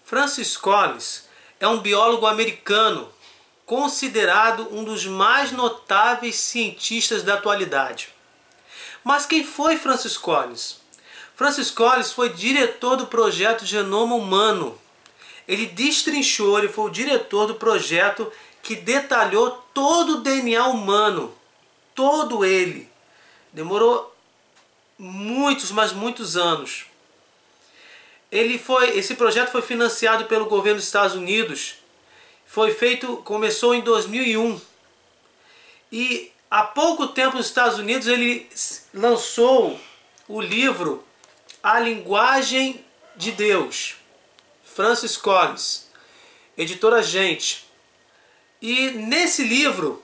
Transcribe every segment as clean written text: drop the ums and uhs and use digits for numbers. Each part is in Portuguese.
Francis Collins é um biólogo americano considerado um dos mais notáveis cientistas da atualidade. Mas quem foi Francis Collins? Francis Collins foi diretor do projeto Genoma Humano. Ele destrinchou, ele foi o diretor do projeto que detalhou todo o DNA humano, todo ele. Demorou muitos, mas muitos anos. Esse projeto foi financiado pelo governo dos Estados Unidos. Começou em 2001. E há pouco tempo nos Estados Unidos ele lançou o livro A Linguagem de Deus. Francis Collins, editora Gente. E nesse livro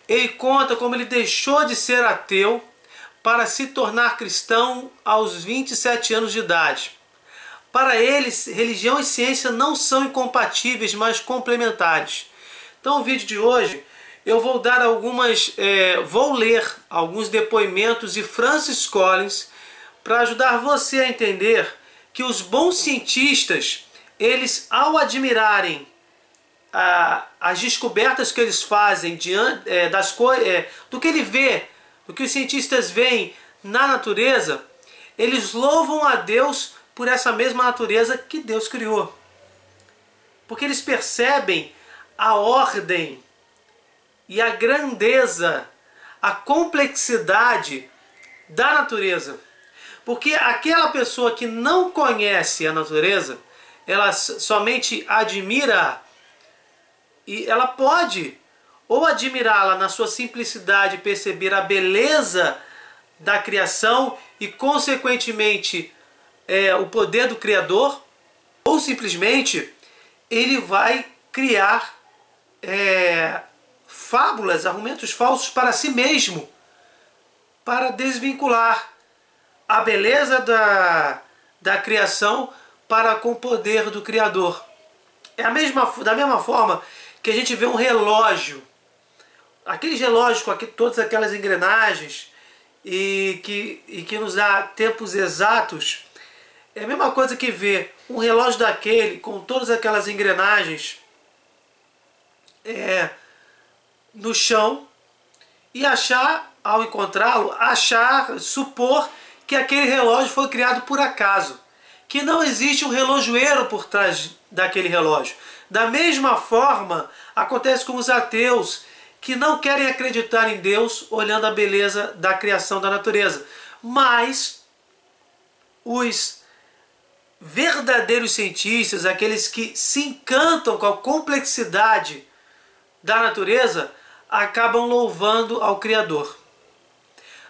ele conta como ele deixou de ser ateu para se tornar cristão aos 27 anos de idade. Para eles, religião e ciência não são incompatíveis, mas complementares. Então, no vídeo de hoje, eu vou dar vou ler alguns depoimentos de Francis Collins para ajudar você a entender que os bons cientistas, eles, ao admirarem as descobertas que eles fazem do que ele vê, do que os cientistas veem na natureza, eles louvam a Deus por essa mesma natureza que Deus criou. Porque eles percebem a ordem e a grandeza, a complexidade da natureza. Porque aquela pessoa que não conhece a natureza, ela somente admira, e ela pode ou admirá-la na sua simplicidade, perceber a beleza da criação e consequentemente o poder do Criador, ou simplesmente ele vai criar fábulas, argumentos falsos para si mesmo, para desvincular a beleza da criação para com o poder do Criador. Da mesma forma que a gente vê um relógio, aqueles relógios com todas aquelas engrenagens e que nos dá tempos exatos. É a mesma coisa que ver um relógio daquele com todas aquelas engrenagens no chão e ao encontrá-lo, supor que aquele relógio foi criado por acaso, que não existe um relojoeiro por trás daquele relógio. Da mesma forma, acontece com os ateus que não querem acreditar em Deus olhando a beleza da criação da natureza. Mas os verdadeiros cientistas, aqueles que se encantam com a complexidade da natureza, acabam louvando ao Criador.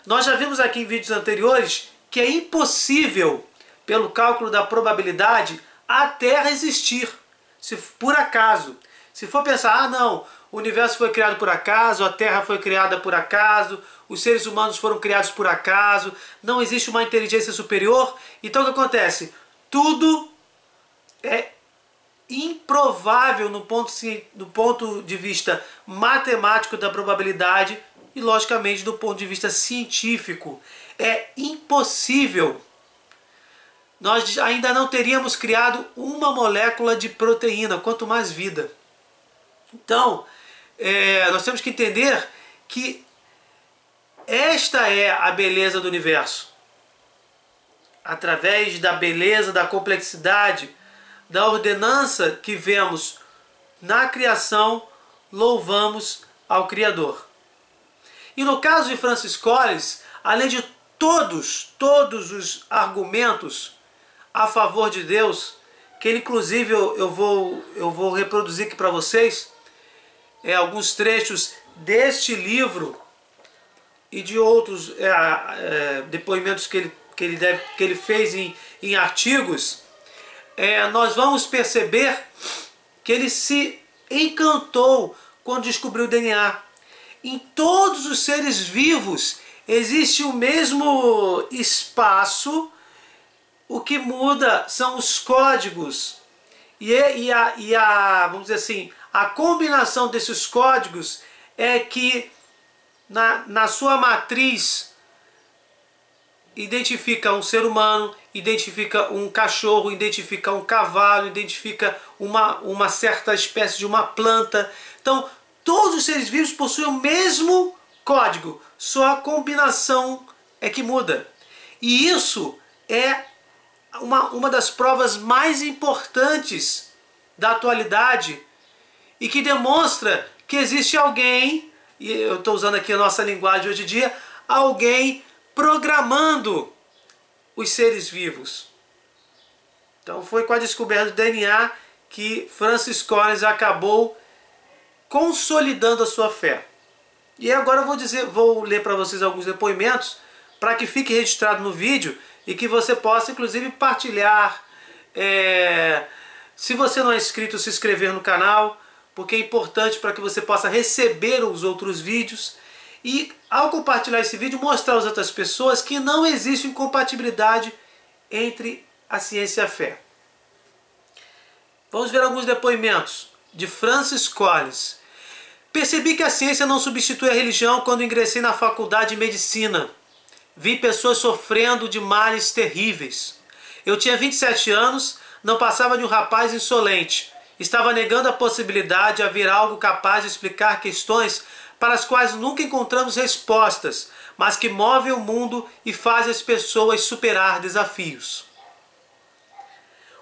Nós já vimos aqui em vídeos anteriores que é impossível, pelo cálculo da probabilidade, a Terra existir, se por acaso. Se for pensar, não, o universo foi criado por acaso, a Terra foi criada por acaso, os seres humanos foram criados por acaso, não existe uma inteligência superior, então o que acontece? Tudo é improvável no ponto de vista matemático da probabilidade e, logicamente, do ponto de vista científico. É impossível. Nós ainda não teríamos criado uma molécula de proteína, quanto mais vida. Então, nós temos que entender que esta é a beleza do universo. Através da beleza, da complexidade, da ordenança que vemos na criação, louvamos ao Criador. E no caso de Francis Collins, além de todos os argumentos a favor de Deus, que ele, inclusive eu vou reproduzir aqui para vocês, alguns trechos deste livro e de outros depoimentos que ele fez em artigos, nós vamos perceber que ele se encantou quando descobriu o DNA. Em todos os seres vivos existe o mesmo espaço, o que muda são os códigos vamos dizer assim, a combinação desses códigos é que na sua matriz identifica um ser humano, identifica um cachorro, identifica um cavalo, identifica uma certa espécie de uma planta. Então, todos os seres vivos possuem o mesmo código, só a combinação é que muda. E isso é uma das provas mais importantes da atualidade e que demonstra que existe alguém, e eu estou usando aqui a nossa linguagem hoje em dia, alguém programando os seres vivos. Então foi com a descoberta do DNA que Francis Collins acabou consolidando a sua fé. E agora eu vou ler para vocês alguns depoimentos para que fique registrado no vídeo e que você possa inclusive partilhar. Se você não é inscrito, se inscrever no canal, porque é importante para que você possa receber os outros vídeos. E ao compartilhar esse vídeo, mostrar às outras pessoas que não existe incompatibilidade entre a ciência e a fé. Vamos ver alguns depoimentos de Francis Collins. Percebi que a ciência não substitui a religião quando ingressei na faculdade de medicina. Vi pessoas sofrendo de males terríveis. Eu tinha 27 anos, não passava de um rapaz insolente. Estava negando a possibilidade de haver algo capaz de explicar questões para as quais nunca encontramos respostas, mas que movem o mundo e fazem as pessoas superar desafios.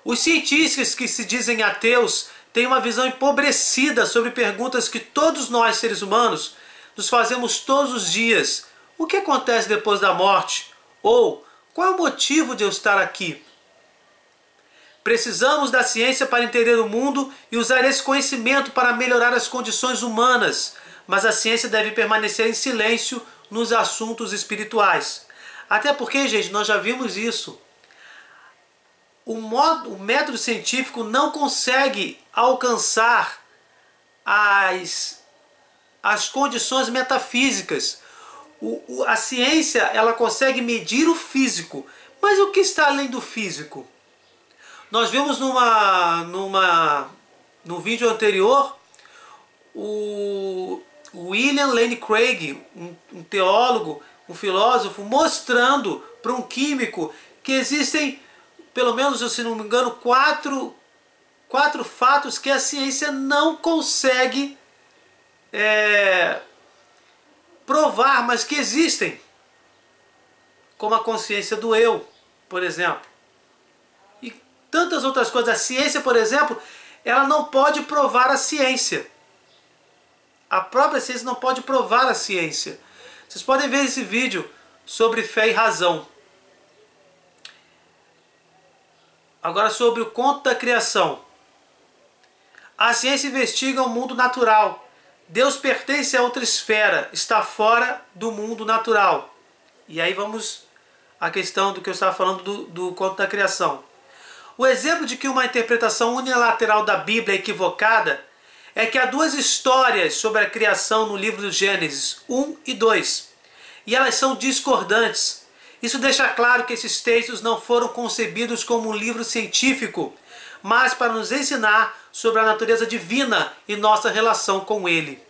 Os cientistas que se dizem ateus têm uma visão empobrecida sobre perguntas que todos nós, seres humanos, nos fazemos todos os dias. O que acontece depois da morte? Ou, qual é o motivo de eu estar aqui? Precisamos da ciência para entender o mundo e usar esse conhecimento para melhorar as condições humanas, mas a ciência deve permanecer em silêncio nos assuntos espirituais. Até porque, gente, nós já vimos isso. O método científico não consegue alcançar as condições metafísicas. A ciência, ela consegue medir o físico, mas o que está além do físico? Nós vimos no vídeo anterior o William Lane Craig, um teólogo, um filósofo, mostrando para um químico que existem, pelo menos, se não me engano, quatro fatos que a ciência não consegue provar, mas que existem, como a consciência do eu, por exemplo. E tantas outras coisas. A ciência, por exemplo, ela não pode provar a ciência. A própria ciência não pode provar a ciência. Vocês podem ver esse vídeo sobre fé e razão. Agora sobre o conto da criação. A ciência investiga o mundo natural. Deus pertence a outra esfera, está fora do mundo natural. E aí vamos à questão do que eu estava falando do conto da criação. O exemplo de que uma interpretação unilateral da Bíblia é equivocada é que há duas histórias sobre a criação no livro do Gênesis 1 e 2. E elas são discordantes. Isso deixa claro que esses textos não foram concebidos como um livro científico, mas para nos ensinar sobre a natureza divina e nossa relação com Ele.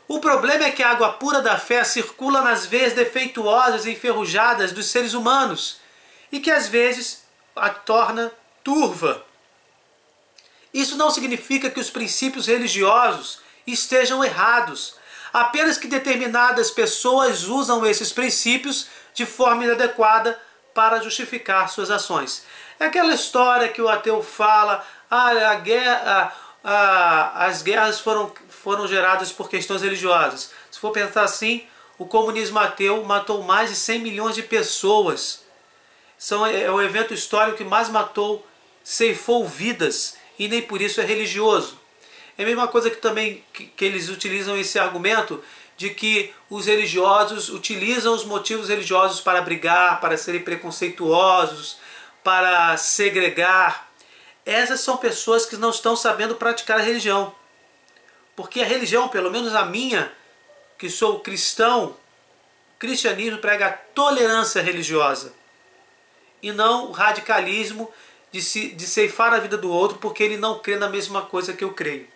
O problema é que a água pura da fé circula nas veias defeituosas e enferrujadas dos seres humanos e que às vezes a torna turva. Isso não significa que os princípios religiosos estejam errados, apenas que determinadas pessoas usam esses princípios de forma inadequada para justificar suas ações. É aquela história que o ateu fala, as guerras foram geradas por questões religiosas. Se for pensar assim, o comunismo ateu matou mais de 100 milhões de pessoas. É o evento histórico que mais matou, ceifou vidas, e nem por isso é religioso. É a mesma coisa que também que eles utilizam esse argumento de que os religiosos utilizam os motivos religiosos para brigar, para serem preconceituosos, para segregar. Essas são pessoas que não estão sabendo praticar a religião. Porque a religião, pelo menos a minha, que sou cristão, o cristianismo prega a tolerância religiosa e não o radicalismo de ceifar a vida do outro porque ele não crê na mesma coisa que eu creio.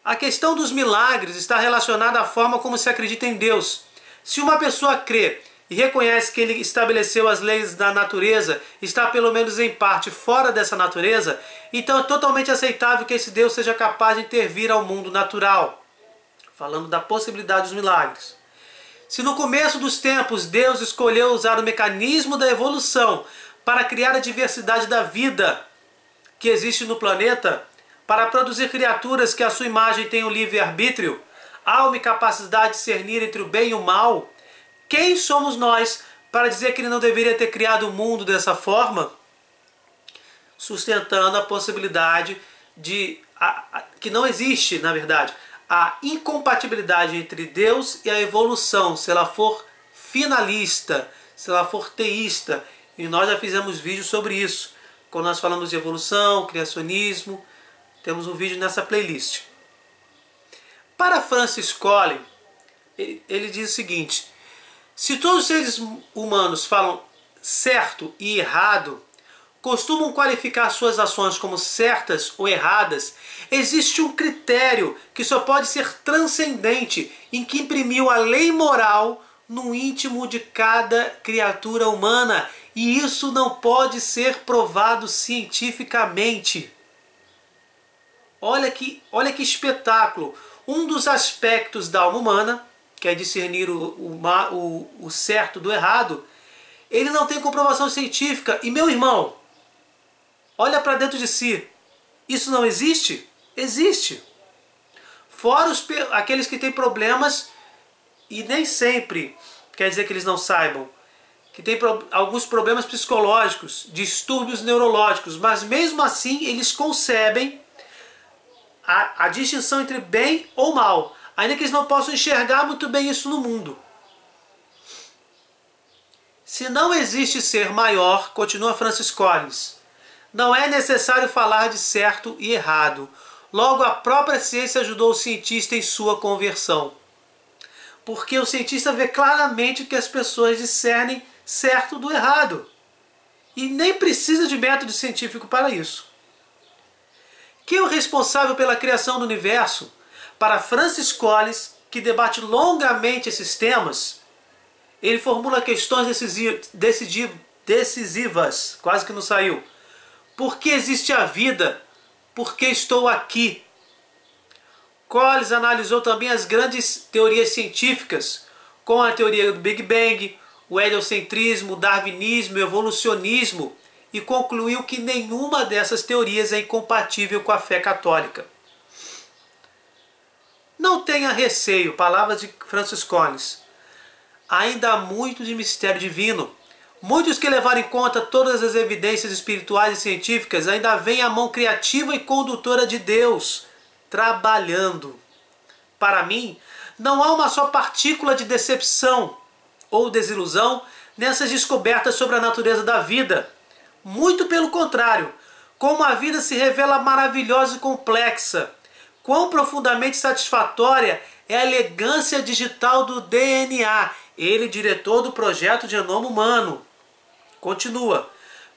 A questão dos milagres está relacionada à forma como se acredita em Deus. Se uma pessoa crê e reconhece que ele estabeleceu as leis da natureza, está pelo menos em parte fora dessa natureza, então é totalmente aceitável que esse Deus seja capaz de intervir ao mundo natural. Falando da possibilidade dos milagres. Se no começo dos tempos Deus escolheu usar o mecanismo da evolução para criar a diversidade da vida que existe no planeta, para produzir criaturas que à sua imagem tenham livre-arbítrio, alma e capacidade de discernir entre o bem e o mal, quem somos nós para dizer que ele não deveria ter criado o mundo dessa forma? Sustentando a possibilidade de que não existe, na verdade, a incompatibilidade entre Deus e a evolução, se ela for finalista, se ela for teísta. E nós já fizemos vídeos sobre isso. Quando nós falamos de evolução, criacionismo, temos um vídeo nessa playlist. Para Francis Collins, ele diz o seguinte: se todos os seres humanos falam certo e errado, costumam qualificar suas ações como certas ou erradas, existe um critério que só pode ser transcendente, em que imprimiu a lei moral no íntimo de cada criatura humana, e isso não pode ser provado cientificamente. Olha que espetáculo! Um dos aspectos da alma humana, que é discernir o certo do errado, ele não tem comprovação científica. E meu irmão, olha para dentro de si. Isso não existe? Existe. Fora aqueles que têm problemas, e nem sempre quer dizer que eles não saibam, que tem alguns problemas psicológicos, distúrbios neurológicos, mas mesmo assim eles concebem a distinção entre bem ou mal, ainda que eles não possam enxergar muito bem isso no mundo. Se não existe ser maior, continua Francis Collins, não é necessário falar de certo e errado. Logo, a própria ciência ajudou o cientista em sua conversão. Porque o cientista vê claramente que as pessoas discernem certo do errado. E nem precisa de método científico para isso. Quem é o responsável pela criação do universo? Para Francis Collins, que debate longamente esses temas, ele formula questões decisivas, quase que não saiu. Por que existe a vida? Por que estou aqui? Collins analisou também as grandes teorias científicas, como a teoria do Big Bang, o heliocentrismo, o darwinismo, o evolucionismo, e concluiu que nenhuma dessas teorias é incompatível com a fé católica. Não tenha receio, palavras de Francis Collins. Ainda há muito de mistério divino. Muitos que levaram em conta todas as evidências espirituais e científicas ainda veem a mão criativa e condutora de Deus trabalhando. Para mim, não há uma só partícula de decepção ou desilusão nessas descobertas sobre a natureza da vida. Muito pelo contrário, como a vida se revela maravilhosa e complexa, quão profundamente satisfatória é a elegância digital do DNA, ele diretor do projeto Genoma Humano. Continua.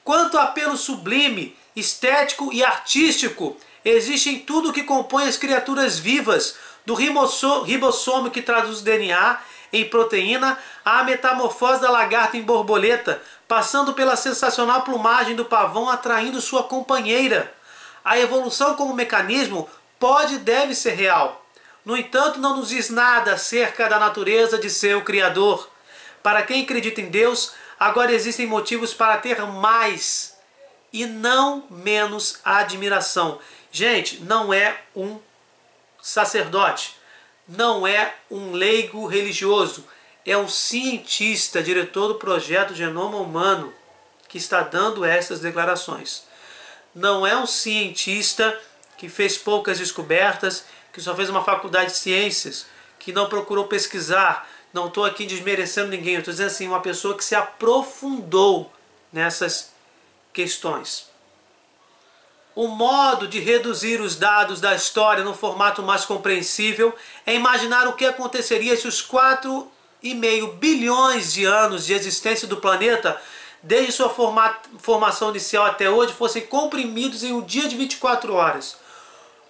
Quanto apelo sublime, estético e artístico existe em tudo que compõe as criaturas vivas, do ribossomo que traduz o DNA em proteína, à metamorfose da lagarta em borboleta, passando pela sensacional plumagem do pavão atraindo sua companheira. A evolução como mecanismo pode e deve ser real. No entanto, não nos diz nada acerca da natureza de seu Criador. Para quem acredita em Deus, agora existem motivos para ter mais e não menos admiração. Gente, não é um sacerdote, não é um leigo religioso, é um cientista, diretor do projeto Genoma Humano, que está dando essas declarações. Não é um cientista que fez poucas descobertas, que só fez uma faculdade de ciências, que não procurou pesquisar. Não estou aqui desmerecendo ninguém, eu estou dizendo assim, uma pessoa que se aprofundou nessas questões. O modo de reduzir os dados da história num formato mais compreensível é imaginar o que aconteceria se os 4,5 bilhões de anos de existência do planeta, desde sua formação inicial até hoje, fossem comprimidos em um dia de 24 horas.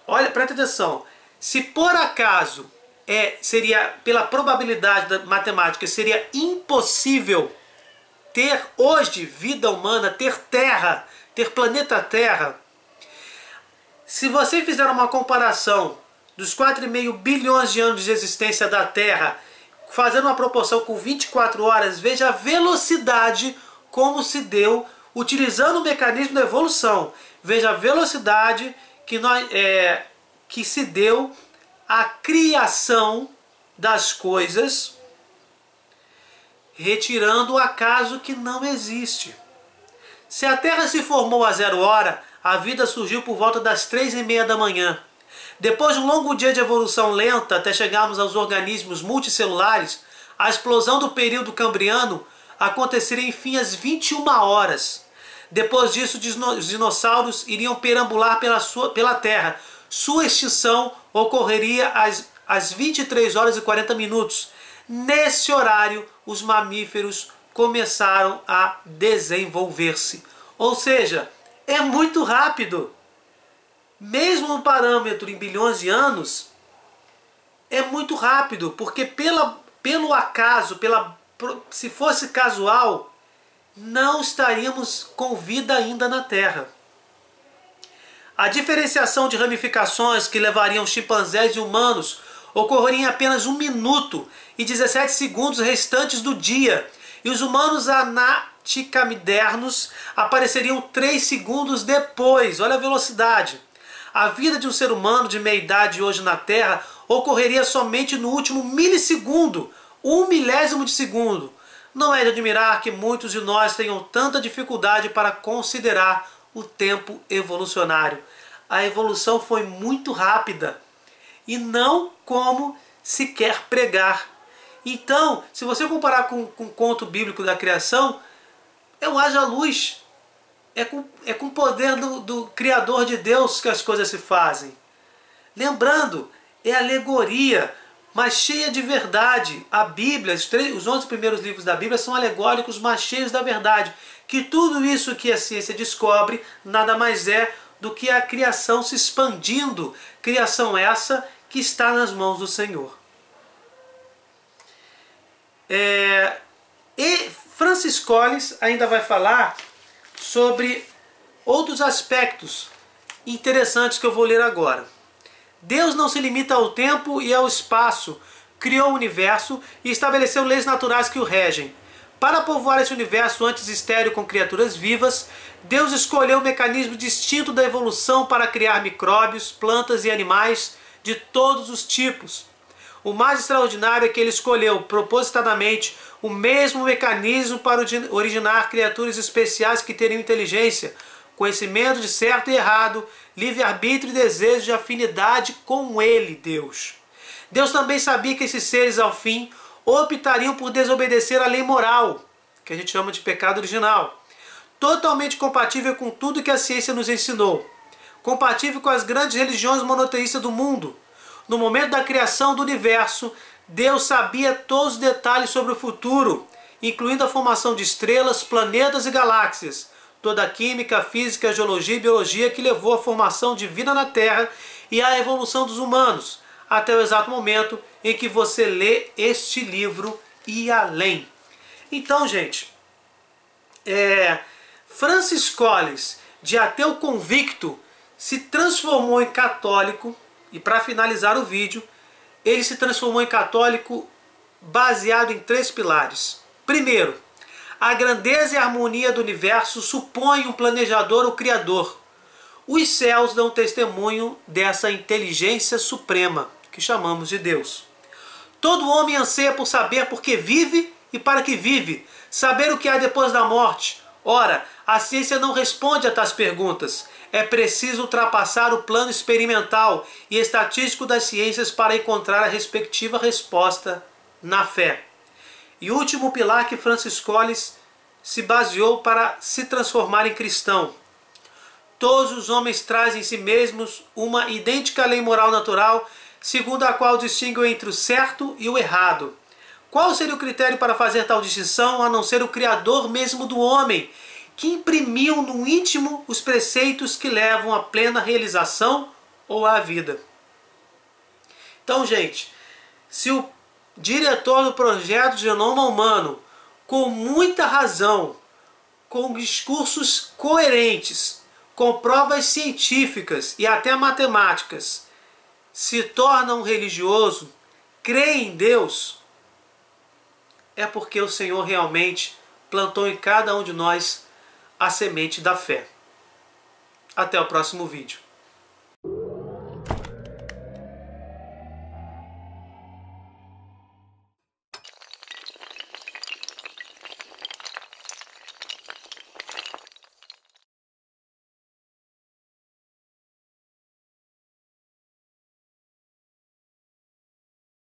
Olha, presta atenção. Se por acaso seria, pela probabilidade da matemática, seria impossível ter hoje vida humana, ter Terra, ter planeta Terra. Se você fizer uma comparação dos 4,5 bilhões de anos de existência da Terra, fazendo uma proporção com 24 horas, veja a velocidade como se deu, utilizando o mecanismo da evolução. Veja a velocidade que se deu a criação das coisas, retirando o acaso que não existe. Se a Terra se formou a 0 hora, a vida surgiu por volta das 3:30 da manhã. Depois de um longo dia de evolução lenta até chegarmos aos organismos multicelulares, a explosão do período cambriano aconteceria enfim às 21 horas. Depois disso, os dinossauros iriam perambular pela Terra. Sua extinção ocorreria às 23 horas e 40 minutos. Nesse horário, os mamíferos começaram a desenvolver-se. Ou seja, é muito rápido. Mesmo no parâmetro em bilhões de anos, é muito rápido, porque pelo acaso, se fosse casual, não estaríamos com vida ainda na Terra. A diferenciação de ramificações que levariam chimpanzés e humanos ocorreria em apenas 1 minuto e 17 segundos restantes do dia, e os humanos anaticamidernos apareceriam 3 segundos depois. Olha a velocidade. A vida de um ser humano de meia idade hoje na Terra ocorreria somente no último milissegundo, 1 milésimo de segundo. Não é de admirar que muitos de nós tenham tanta dificuldade para considerar o tempo evolucionário. A evolução foi muito rápida e não como se quer pregar. Então, se você comparar com o conto bíblico da criação, é o haja luz. É com o poder do Criador de Deus que as coisas se fazem. Lembrando, é alegoria, mas cheia de verdade. A Bíblia, os 11 primeiros livros da Bíblia são alegóricos, mas cheios da verdade. Que tudo isso que a ciência descobre nada mais é do que a criação se expandindo. Criação essa que está nas mãos do Senhor. E Francis Collins ainda vai falar sobre outros aspectos interessantes que eu vou ler agora. Deus não se limita ao tempo e ao espaço, criou o universo e estabeleceu leis naturais que o regem. Para povoar esse universo antes estéril com criaturas vivas, Deus escolheu o mecanismo distinto da evolução para criar micróbios, plantas e animais de todos os tipos. O mais extraordinário é que ele escolheu propositadamente o mesmo mecanismo para originar criaturas especiais que teriam inteligência, conhecimento de certo e errado, livre-arbítrio e desejo de afinidade com ele, Deus. Deus também sabia que esses seres, ao fim, optariam por desobedecer à lei moral, que a gente chama de pecado original, totalmente compatível com tudo que a ciência nos ensinou, compatível com as grandes religiões monoteístas do mundo. No momento da criação do universo, Deus sabia todos os detalhes sobre o futuro, incluindo a formação de estrelas, planetas e galáxias, toda a química, física, geologia e biologia que levou à formação de vida na Terra e à evolução dos humanos, até o exato momento em que você lê este livro e além. Então, gente, Francis Collins, de ateu convicto, se transformou em católico. E para finalizar o vídeo, ele se transformou em católico baseado em 3 pilares. Primeiro, a grandeza e a harmonia do universo supõem um planejador ou criador. Os céus dão testemunho dessa inteligência suprema, que chamamos de Deus. Todo homem anseia por saber por que vive e para que vive, saber o que há depois da morte. Ora, a ciência não responde a tais perguntas. É preciso ultrapassar o plano experimental e estatístico das ciências para encontrar a respectiva resposta na fé. E último pilar que Francis Collins se baseou para se transformar em cristão. Todos os homens trazem em si mesmos uma idêntica lei moral natural, segundo a qual distinguem entre o certo e o errado. Qual seria o critério para fazer tal distinção, a não ser o Criador mesmo do homem, que imprimiu no íntimo os preceitos que levam à plena realização ou à vida? Então, gente, Se o diretor do projeto Genoma Humano, com muita razão, com discursos coerentes, com provas científicas e até matemáticas, se torna um religioso, crê em Deus, é porque o Senhor realmente plantou em cada um de nós a semente da fé. Até o próximo vídeo.